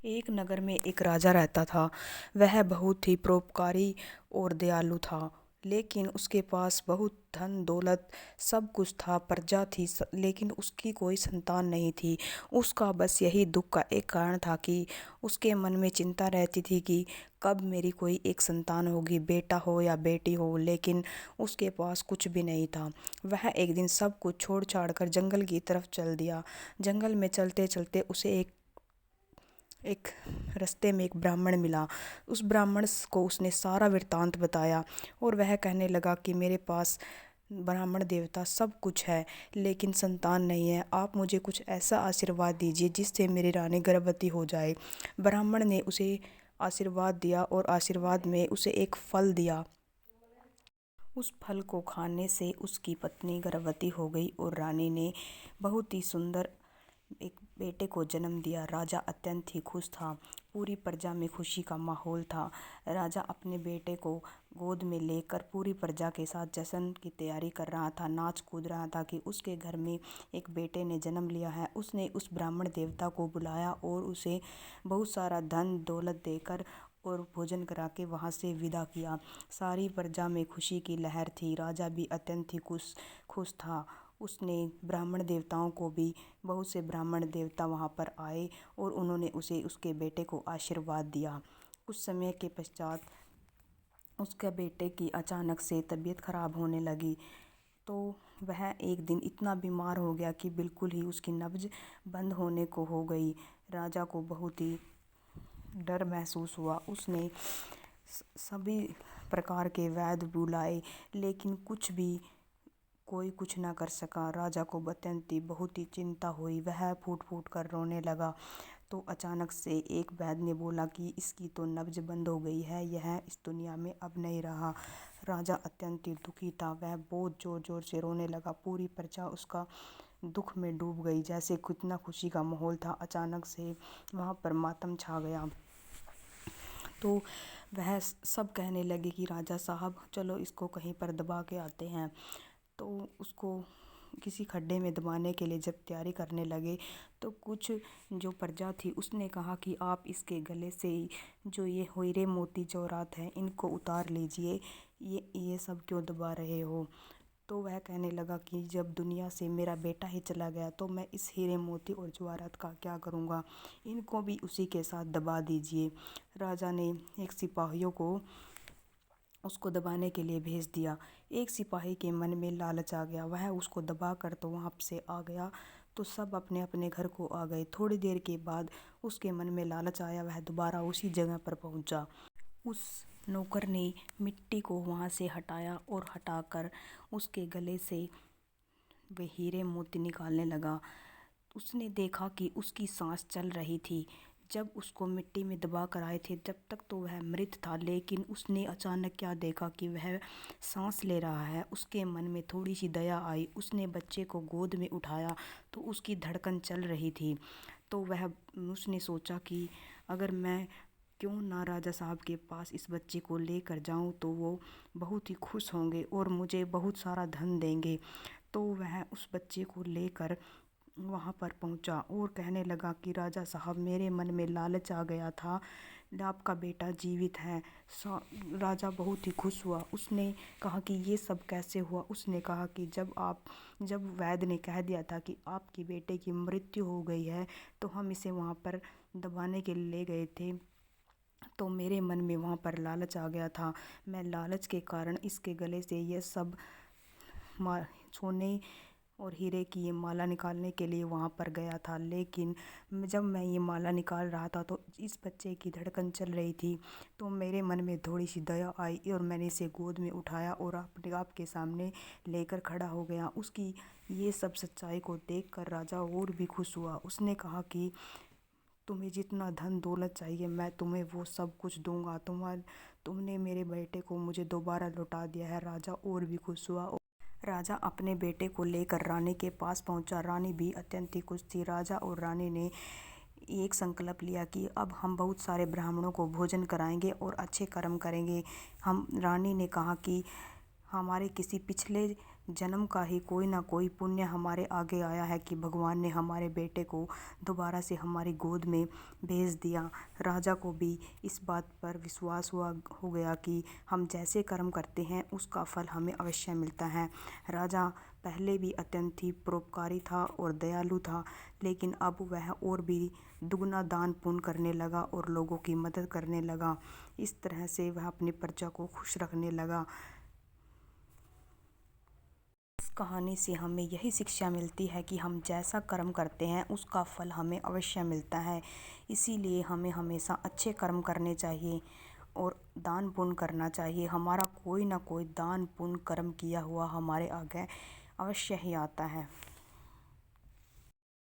एक नगर में एक राजा रहता था। वह बहुत ही परोपकारी और दयालु था, लेकिन उसके पास बहुत धन दौलत सब कुछ था, प्रजा थी, लेकिन उसकी कोई संतान नहीं थी। उसका बस यही दुख का एक कारण था कि उसके मन में चिंता रहती थी कि कब मेरी कोई एक संतान होगी, बेटा हो या बेटी हो। लेकिन उसके पास कुछ भी नहीं था। वह एक दिन सब कुछ छोड़ छाड़ कर जंगल की तरफ चल दिया। जंगल में चलते चलते उसे एक रास्ते में एक ब्राह्मण मिला। उस ब्राह्मण को उसने सारा वृत्तांत बताया और वह कहने लगा कि मेरे पास ब्राह्मण देवता सब कुछ है, लेकिन संतान नहीं है। आप मुझे कुछ ऐसा आशीर्वाद दीजिए जिससे मेरी रानी गर्भवती हो जाए। ब्राह्मण ने उसे आशीर्वाद दिया और आशीर्वाद में उसे एक फल दिया। उस फल को खाने से उसकी पत्नी गर्भवती हो गई और रानी ने बहुत ही सुंदर एक बेटे को जन्म दिया। राजा अत्यंत ही खुश था। पूरी प्रजा में खुशी का माहौल था। राजा अपने बेटे को गोद में लेकर पूरी प्रजा के साथ जश्न की तैयारी कर रहा था, नाच कूद रहा था कि उसके घर में एक बेटे ने जन्म लिया है। उसने उस ब्राह्मण देवता को बुलाया और उसे बहुत सारा धन दौलत देकर और भोजन करा के वहाँ से विदा किया। सारी प्रजा में खुशी की लहर थी। राजा भी अत्यंत ही खुश था। उसने ब्राह्मण देवताओं को भी बहुत से ब्राह्मण देवता वहाँ पर आए और उन्होंने उसे उसके बेटे को आशीर्वाद दिया। कुछ समय के पश्चात उसके बेटे की अचानक से तबीयत खराब होने लगी, तो वह एक दिन इतना बीमार हो गया कि बिल्कुल ही उसकी नब्ज बंद होने को हो गई। राजा को बहुत ही डर महसूस हुआ। उसने सभी प्रकार के वैद्य बुलाए, लेकिन कोई कुछ ना कर सका। राजा को अत्यंत ही बहुत ही चिंता हुई। वह फूट फूट कर रोने लगा। तो अचानक से एक वैद्य ने बोला कि इसकी तो नब्ज बंद हो गई है, यह इस दुनिया में अब नहीं रहा। राजा अत्यंत ही दुखी था। वह बहुत जोर जोर से रोने लगा। पूरी प्रजा उसका दुख में डूब गई। जैसे कितना खुशी का माहौल था, अचानक से वहाँ पर मातम छा गया। तो वह सब कहने लगे कि राजा साहब चलो इसको कहीं पर दबा के आते हैं। तो उसको किसी खड्डे में दबाने के लिए जब तैयारी करने लगे, तो कुछ जो प्रजा थी उसने कहा कि आप इसके गले से जो ये हीरे मोती जवाहरात हैं इनको उतार लीजिए, ये सब क्यों दबा रहे हो। तो वह कहने लगा कि जब दुनिया से मेरा बेटा ही चला गया तो मैं इस हीरे मोती और जवाहरात का क्या करूँगा, इनको भी उसी के साथ दबा दीजिए। राजा ने एक सिपाहियों को उसको दबाने के लिए भेज दिया। एक सिपाही के मन में लालच आ गया, वह उसको दबा कर तो वहाँ से आ गया। तो सब अपने अपने घर को आ गए। थोड़ी देर के बाद उसके मन में लालच आया, वह दोबारा उसी जगह पर पहुँचा। उस नौकर ने मिट्टी को वहाँ से हटाया और हटाकर उसके गले से वे हीरे मोती निकालने लगा। उसने देखा कि उसकी सांस चल रही थी। जब उसको मिट्टी में दबा कर आए थे जब तक तो वह मृत था, लेकिन उसने अचानक क्या देखा कि वह सांस ले रहा है। उसके मन में थोड़ी सी दया आई। उसने बच्चे को गोद में उठाया तो उसकी धड़कन चल रही थी। तो उसने सोचा कि अगर मैं क्यों ना राजा साहब के पास इस बच्चे को लेकर जाऊं तो वो बहुत ही खुश होंगे और मुझे बहुत सारा धन देंगे। तो वह उस बच्चे को लेकर वहाँ पर पहुँचा और कहने लगा कि राजा साहब मेरे मन में लालच आ गया था, आपका बेटा जीवित है। राजा बहुत ही खुश हुआ। उसने कहा कि ये सब कैसे हुआ। उसने कहा कि जब वैद्य ने कह दिया था कि आपकी बेटे की मृत्यु हो गई है, तो हम इसे वहाँ पर दबाने के लिए ले गए थे। तो मेरे मन में वहाँ पर लालच आ गया था। मैं लालच के कारण इसके गले से ये सब सोने और हीरे की ये माला निकालने के लिए वहाँ पर गया था। लेकिन जब मैं ये माला निकाल रहा था तो इस बच्चे की धड़कन चल रही थी। तो मेरे मन में थोड़ी सी दया आई और मैंने इसे गोद में उठाया और अपने आप के सामने लेकर खड़ा हो गया। उसकी ये सब सच्चाई को देखकर राजा और भी खुश हुआ। उसने कहा कि तुम्हें जितना धन दौलत चाहिए मैं तुम्हें वो सब कुछ दूंगा। तुमने मेरे बेटे को मुझे दोबारा लौटा दिया है। राजा और भी खुश हुआ। राजा अपने बेटे को लेकर रानी के पास पहुंचा। रानी भी अत्यंत ही खुश थी। राजा और रानी ने एक संकल्प लिया कि अब हम बहुत सारे ब्राह्मणों को भोजन कराएंगे और अच्छे कर्म करेंगे। रानी ने कहा कि हमारे किसी पिछले जन्म का ही कोई ना कोई पुण्य हमारे आगे आया है कि भगवान ने हमारे बेटे को दोबारा से हमारी गोद में भेज दिया। राजा को भी इस बात पर विश्वास हो गया कि हम जैसे कर्म करते हैं उसका फल हमें अवश्य मिलता है। राजा पहले भी अत्यंत ही परोपकारी था और दयालु था, लेकिन अब वह और भी दुगना दान पुण्य करने लगा और लोगों की मदद करने लगा। इस तरह से वह अपनी प्रजा को खुश रखने लगा। इस कहानी से हमें यही शिक्षा मिलती है कि हम जैसा कर्म करते हैं उसका फल हमें अवश्य मिलता है। इसीलिए हमें हमेशा अच्छे कर्म करने चाहिए और दान पुण्य करना चाहिए। हमारा कोई ना कोई दान पुण्य कर्म किया हुआ हमारे आगे अवश्य ही आता है।